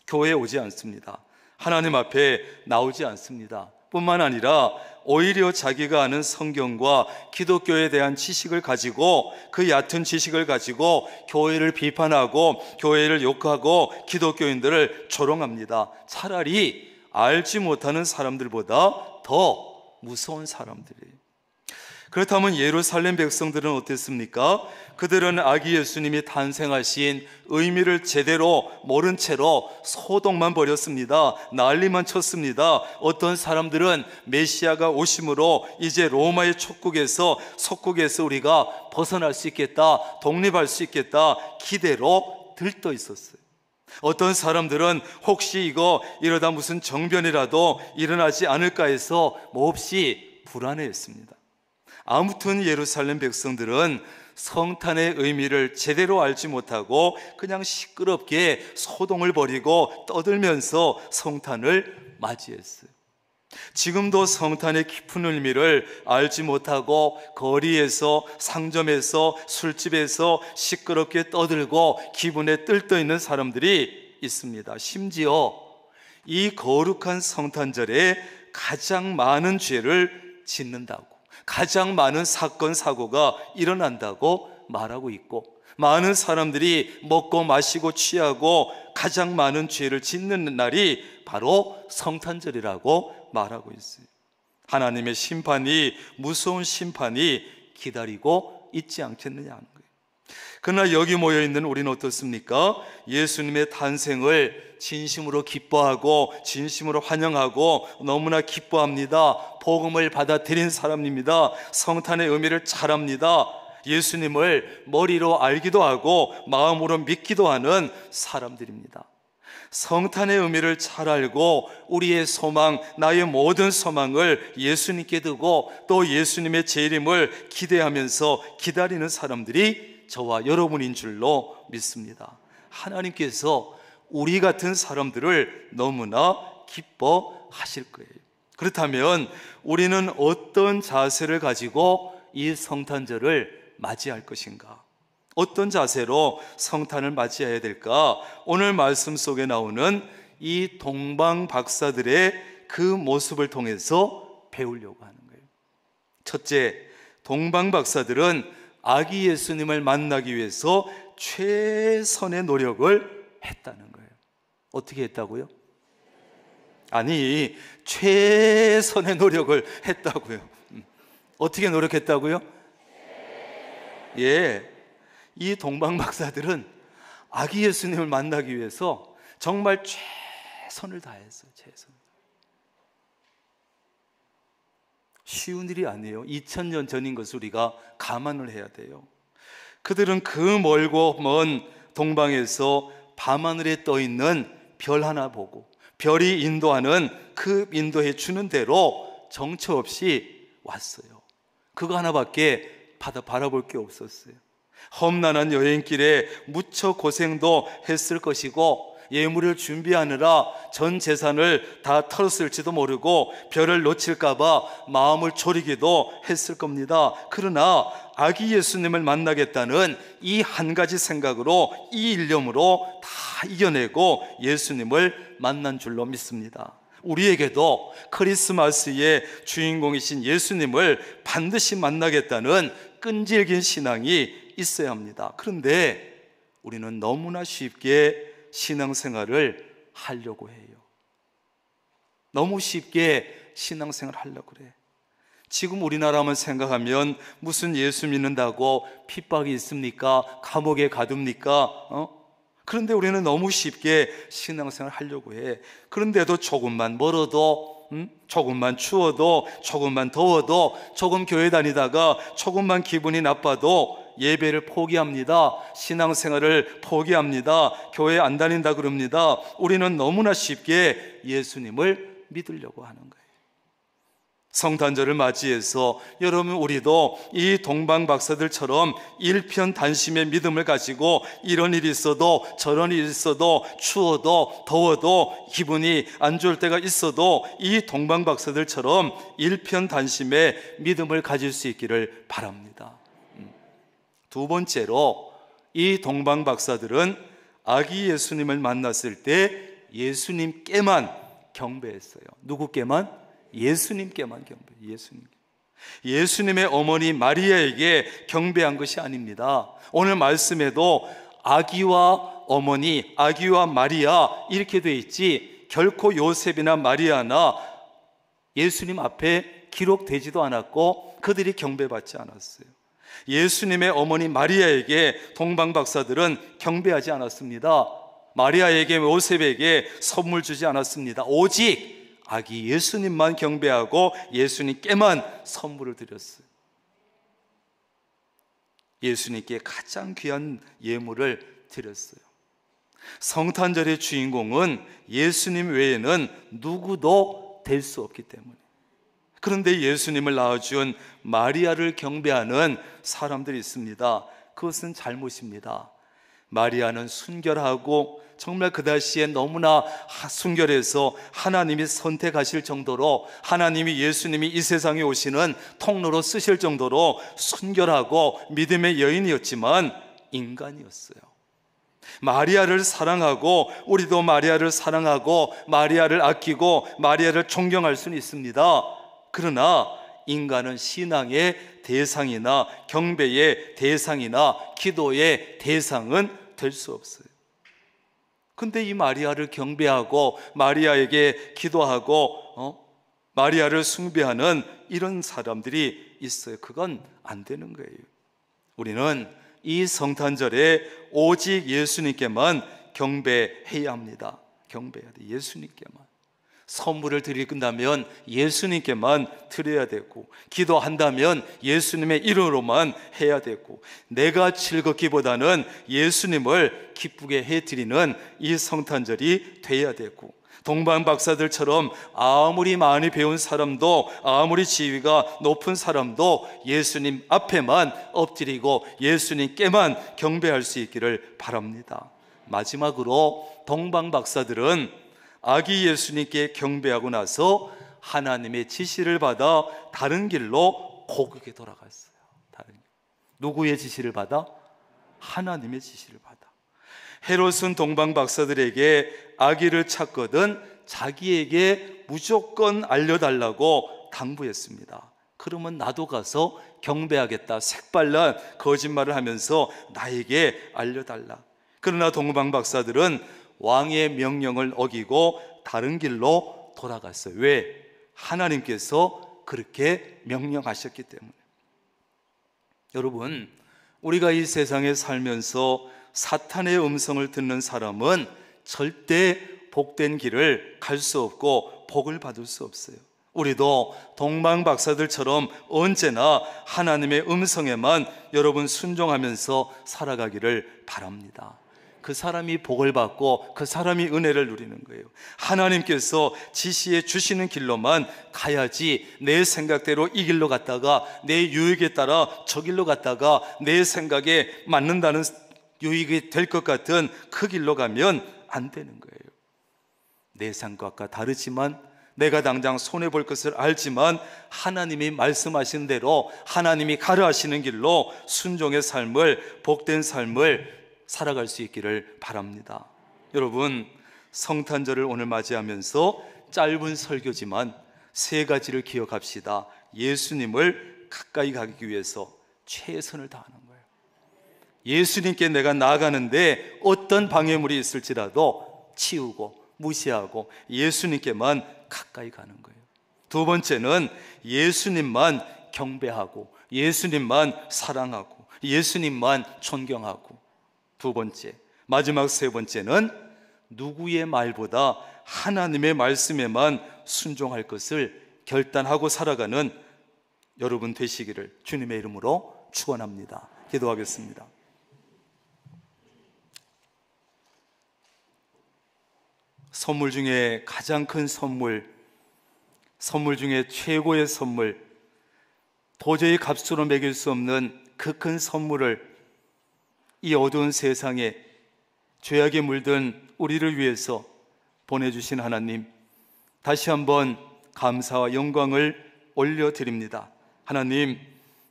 Speaker 1: 교회에 오지 않습니다. 하나님 앞에 나오지 않습니다. 뿐만 아니라 오히려 자기가 아는 성경과 기독교에 대한 지식을 가지고 그 얕은 지식을 가지고 교회를 비판하고 교회를 욕하고 기독교인들을 조롱합니다. 차라리 알지 못하는 사람들보다 더 무서운 사람들이에요. 그렇다면 예루살렘 백성들은 어땠습니까? 그들은 아기 예수님이 탄생하신 의미를 제대로 모른 채로 소동만 벌였습니다. 난리만 쳤습니다. 어떤 사람들은 메시아가 오심으로 이제 로마의 속국에서 우리가 벗어날 수 있겠다, 독립할 수 있겠다 기대로 들떠 있었어요. 어떤 사람들은 혹시 이러다 무슨 정변이라도 일어나지 않을까 해서 몹시 불안해했습니다. 아무튼 예루살렘 백성들은 성탄의 의미를 제대로 알지 못하고 그냥 시끄럽게 소동을 벌이고 떠들면서 성탄을 맞이했어요. 지금도 성탄의 깊은 의미를 알지 못하고 거리에서, 상점에서, 술집에서 시끄럽게 떠들고 기분에 들떠 있는 사람들이 있습니다. 심지어 이 거룩한 성탄절에 가장 많은 죄를 짓는다고, 가장 많은 사건, 사고가 일어난다고 말하고 있고, 많은 사람들이 먹고 마시고 취하고 가장 많은 죄를 짓는 날이 바로 성탄절이라고 말하고 있어요. 하나님의 심판이, 무서운 심판이 기다리고 있지 않겠느냐 하는 거예요. 그러나 여기 모여있는 우리는 어떻습니까? 예수님의 탄생을 진심으로 기뻐하고 진심으로 환영하고 너무나 기뻐합니다. 복음을 받아들인 사람입니다. 성탄의 의미를 잘 압니다. 예수님을 머리로 알기도 하고 마음으로 믿기도 하는 사람들입니다. 성탄의 의미를 잘 알고 우리의 소망, 나의 모든 소망을 예수님께 두고 또 예수님의 재림을 기대하면서 기다리는 사람들이 저와 여러분인 줄로 믿습니다. 하나님께서 우리 같은 사람들을 너무나 기뻐하실 거예요. 그렇다면 우리는 어떤 자세를 가지고 이 성탄절을 맞이할 것인가? 어떤 자세로 성탄을 맞이해야 될까? 오늘 말씀 속에 나오는 이 동방 박사들의 그 모습을 통해서 배우려고 하는 거예요. 첫째, 동방 박사들은 아기 예수님을 만나기 위해서 최선의 노력을 했다는 거예요. 어떻게 했다고요? 아니, 최선의 노력을 했다고요. 어떻게 노력했다고요? 예, 이 동방 박사들은 아기 예수님을 만나기 위해서 정말 최선을 다했어요. 최선. 쉬운 일이 아니에요. 2000년 전인 것을 우리가 감안을 해야 돼요. 그들은 그 멀고 먼 동방에서 밤하늘에 떠 있는 별 하나 보고 별이 인도하는 그 인도해 주는 대로 정처 없이 왔어요. 그거 하나밖에 바라볼 게 없었어요. 험난한 여행길에 무척 고생도 했을 것이고 예물을 준비하느라 전 재산을 다 털었을지도 모르고 별을 놓칠까 봐 마음을 졸이기도 했을 겁니다. 그러나 아기 예수님을 만나겠다는 이 한 가지 생각으로, 이 일념으로 다 이겨내고 예수님을 만난 줄로 믿습니다. 우리에게도 크리스마스의 주인공이신 예수님을 반드시 만나겠다는 끈질긴 신앙이 있어야 합니다. 그런데 우리는 너무나 쉽게 신앙생활을 하려고 해요. 너무 쉽게 신앙생활 하려고 그래. 지금 우리나라만 생각하면 무슨 예수 믿는다고 핍박이 있습니까? 감옥에 가둡니까? 그런데 우리는 너무 쉽게 신앙생활 하려고 해. 그런데도 조금만 멀어도, 조금만 추워도, 조금만 더워도, 조금 교회 다니다가 조금만 기분이 나빠도 예배를 포기합니다. 신앙생활을 포기합니다. 교회 안 다닌다 그럽니다. 우리는 너무나 쉽게 예수님을 믿으려고 하는 거예요. 성탄절을 맞이해서 여러분, 우리도 이 동방박사들처럼 일편단심의 믿음을 가지고 이런 일이 있어도 저런 일이 있어도 추워도 더워도 기분이 안 좋을 때가 있어도 이 동방박사들처럼 일편단심의 믿음을 가질 수 있기를 바랍니다. 두 번째로, 이 동방박사들은 아기 예수님을 만났을 때 예수님께만 경배했어요. 누구께만? 예수님께만 경배. 예수님의 어머니 마리아에게 경배한 것이 아닙니다. 오늘 말씀에도 아기와 어머니, 아기와 마리아 이렇게 돼 있지, 결코 요셉이나 마리아나 예수님 앞에 기록되지도 않았고 그들이 경배받지 않았어요. 예수님의 어머니 마리아에게 동방박사들은 경배하지 않았습니다. 마리아에게, 요셉에게 선물 주지 않았습니다. 오직 아기 예수님만 경배하고 예수님께만 선물을 드렸어요. 예수님께 가장 귀한 예물을 드렸어요. 성탄절의 주인공은 예수님 외에는 누구도 될 수 없기 때문에. 그런데 예수님을 낳아준 마리아를 경배하는 사람들이 있습니다. 그것은 잘못입니다. 마리아는 순결하고 정말 그 당시에 너무나 순결해서 하나님이 선택하실 정도로, 하나님이 예수님이 이 세상에 오시는 통로로 쓰실 정도로 순결하고 믿음의 여인이었지만 인간이었어요. 마리아를 사랑하고, 우리도 마리아를 사랑하고 마리아를 아끼고 마리아를 존경할 수는 있습니다. 그러나 인간은 신앙의 대상이나 경배의 대상이나 기도의 대상은 될 수 없어요. 근데 이 마리아를 경배하고 마리아에게 기도하고 마리아를 숭배하는 이런 사람들이 있어요. 그건 안 되는 거예요. 우리는 이 성탄절에 오직 예수님께만 경배해야 합니다. 경배해야 돼. 예수님께만. 선물을 드린다면 예수님께만 드려야 되고, 기도한다면 예수님의 이름으로만 해야 되고, 내가 즐겁기보다는 예수님을 기쁘게 해드리는 이 성탄절이 돼야 되고, 동방박사들처럼 아무리 많이 배운 사람도, 아무리 지위가 높은 사람도 예수님 앞에만 엎드리고 예수님께만 경배할 수 있기를 바랍니다. 마지막으로 동방박사들은 아기 예수님께 경배하고 나서 하나님의 지시를 받아 다른 길로 고국에 돌아갔어요. 누구의 지시를 받아? 하나님의 지시를 받아. 헤롯은 동방박사들에게 아기를 찾거든 자기에게 무조건 알려달라고 당부했습니다. 그러면 나도 가서 경배하겠다, 색발란 거짓말을 하면서 나에게 알려달라. 그러나 동방박사들은 왕의 명령을 어기고 다른 길로 돌아갔어요. 왜? 하나님께서 그렇게 명령하셨기 때문에. 여러분, 우리가 이 세상에 살면서 사탄의 음성을 듣는 사람은 절대 복된 길을 갈 수 없고 복을 받을 수 없어요. 우리도 동방박사들처럼 언제나 하나님의 음성에만 여러분 순종하면서 살아가기를 바랍니다. 그 사람이 복을 받고 그 사람이 은혜를 누리는 거예요. 하나님께서 지시해 주시는 길로만 가야지, 내 생각대로 이 길로 갔다가 내 유익에 따라 저 길로 갔다가 내 생각에 맞는다는 유익이 될 것 같은 그 길로 가면 안 되는 거예요. 내 생각과 다르지만, 내가 당장 손해볼 것을 알지만 하나님이 말씀하신 대로, 하나님이 가르하시는 길로 순종의 삶을, 복된 삶을 살아갈 수 있기를 바랍니다. 여러분, 성탄절을 오늘 맞이하면서 짧은 설교지만 세 가지를 기억합시다. 예수님을 가까이 가기 위해서 최선을 다하는 거예요. 예수님께 내가 나아가는데 어떤 방해물이 있을지라도 치우고 무시하고 예수님께만 가까이 가는 거예요. 두 번째는 예수님만 경배하고 예수님만 사랑하고 예수님만 존경하고, 두 번째, 마지막 세 번째는 누구의 말보다 하나님의 말씀에만 순종할 것을 결단하고 살아가는 여러분 되시기를 주님의 이름으로 축원합니다. 기도하겠습니다. 선물 중에 가장 큰 선물, 선물 중에 최고의 선물, 도저히 값으로 매길 수 없는 그 큰 선물을 이 어두운 세상에 죄악에 물든 우리를 위해서 보내주신 하나님, 다시 한번 감사와 영광을 올려드립니다. 하나님,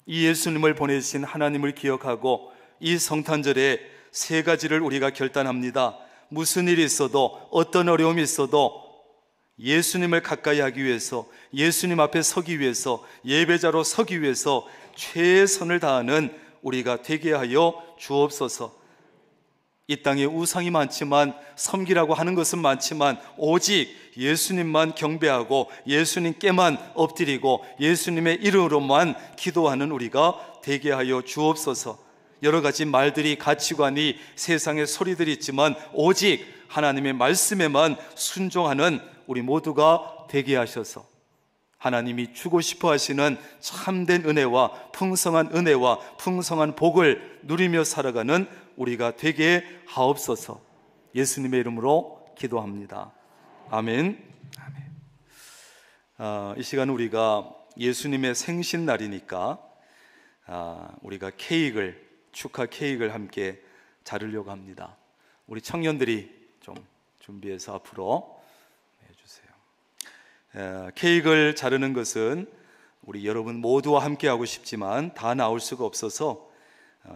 Speaker 1: 이 예수님을 보내주신 하나님을 기억하고 이 성탄절에 세 가지를 우리가 결단합니다. 무슨 일이 있어도, 어떤 어려움이 있어도 예수님을 가까이 하기 위해서, 예수님 앞에 서기 위해서, 예배자로 서기 위해서 최선을 다하는 우리가 되게 하여 주옵소서. 이 땅에 우상이 많지만, 섬기라고 하는 것은 많지만, 오직 예수님만 경배하고 예수님께만 엎드리고 예수님의 이름으로만 기도하는 우리가 되게 하여 주옵소서. 여러 가지 말들이, 가치관이, 세상의 소리들이 있지만 오직 하나님의 말씀에만 순종하는 우리 모두가 되게 하셔서 하나님이 주고 싶어 하시는 참된 은혜와 풍성한 은혜와 풍성한 복을 누리며 살아가는 우리가 되게 하옵소서. 예수님의 이름으로 기도합니다. 아멘. 이 시간 우리가 예수님의 생신날이니까 우리가 축하 케이크를 함께 자르려고 합니다. 우리 청년들이 좀 준비해서 앞으로 해주세요. 케이크를 자르는 것은 우리 여러분 모두와 함께 하고 싶지만 다 나올 수가 없어서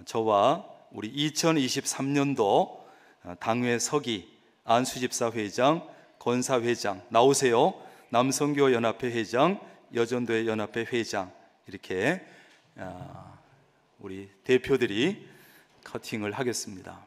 Speaker 1: 저와 우리 2023년도 당회 서기, 안수집사 회장, 권사 회장 나오세요. 남성교회 연합회 회장, 여전도회 연합회 회장, 이렇게 우리 대표들이 커팅을 하겠습니다.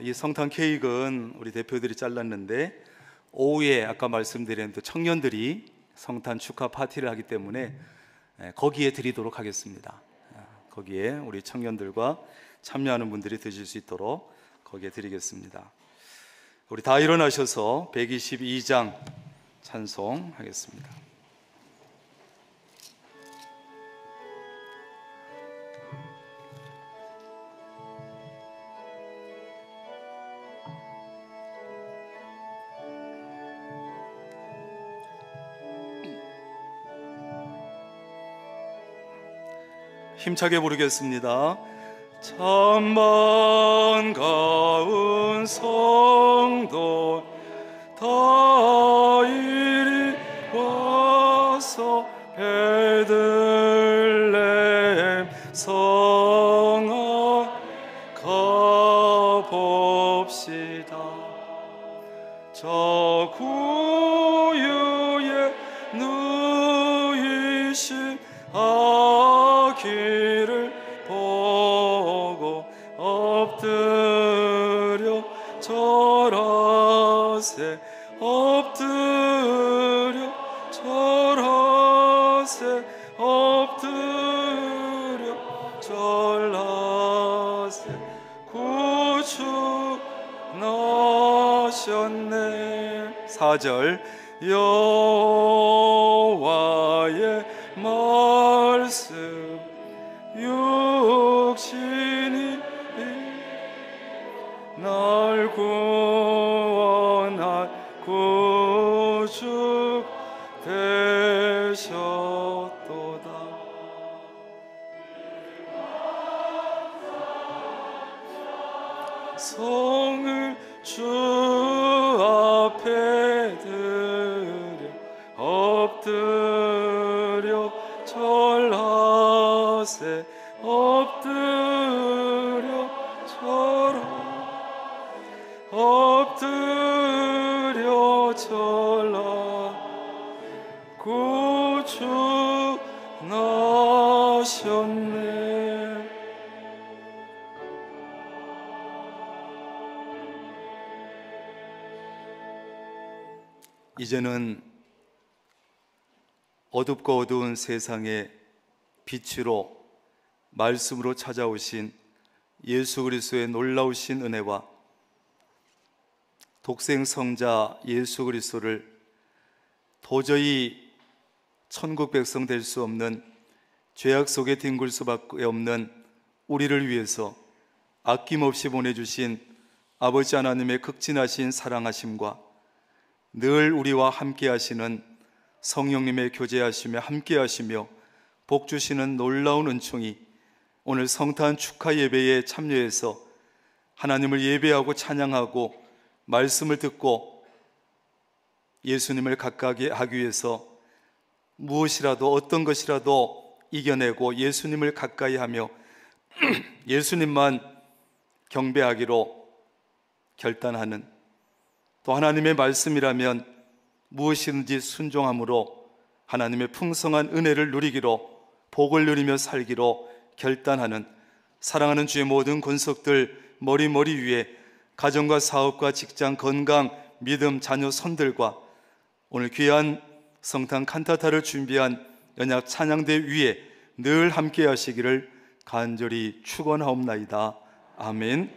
Speaker 1: 이 성탄 케이크는 우리 대표들이 잘랐는데 오후에 아까 말씀드린 청년들이 성탄 축하 파티를 하기 때문에 거기에 드리도록 하겠습니다. 거기에 우리 청년들과 참여하는 분들이 드실 수 있도록 거기에 드리겠습니다. 우리 다 일어나셔서 122장 찬송하겠습니다. 힘차게 부르겠습니다. 참 반가운 성도 다 이리 와서 베들레헴 성아 가봅시다. 저 구유의 누이 귀를 보고 엎드려 절하세 엎드려 절하세 엎드려 절하세 구주 나셨네. 4절 여호와의 말씀 육신이 날 구원할 구주 되셨도다. 성을 주 앞에 드려 엎드려 절하세 엎드려 절하 엎드려 절하 구주 나셨네. 이제는 어둡고 어두운 세상에 빛으로 말씀으로 찾아오신 예수 그리스도의 놀라우신 은혜와 독생 성자 예수 그리스도를 도저히 천국 백성 될 수 없는 죄악 속에 뒹굴 수밖에 없는 우리를 위해서 아낌없이 보내주신 아버지 하나님의 극진하신 사랑하심과 늘 우리와 함께 하시는 성령님의 교제하시며 함께 하시며 복 주시는 놀라운 은총이 오늘 성탄 축하 예배에 참여해서 하나님을 예배하고 찬양하고 말씀을 듣고 예수님을 가까이 하기 위해서 무엇이라도 어떤 것이라도 이겨내고 예수님을 가까이 하며 예수님만 경배하기로 결단하는, 또 하나님의 말씀이라면 무엇이든지 순종함으로 하나님의 풍성한 은혜를 누리기로, 복을 누리며 살기로 결단하는 사랑하는 주의 모든 권속들 머리 위에 가정과 사업과 직장, 건강, 믿음, 자녀, 손들과 오늘 귀한 성탄 칸타타를 준비한 연합 찬양대 위에 늘 함께 하시기를 간절히 축원하옵나이다. 아멘.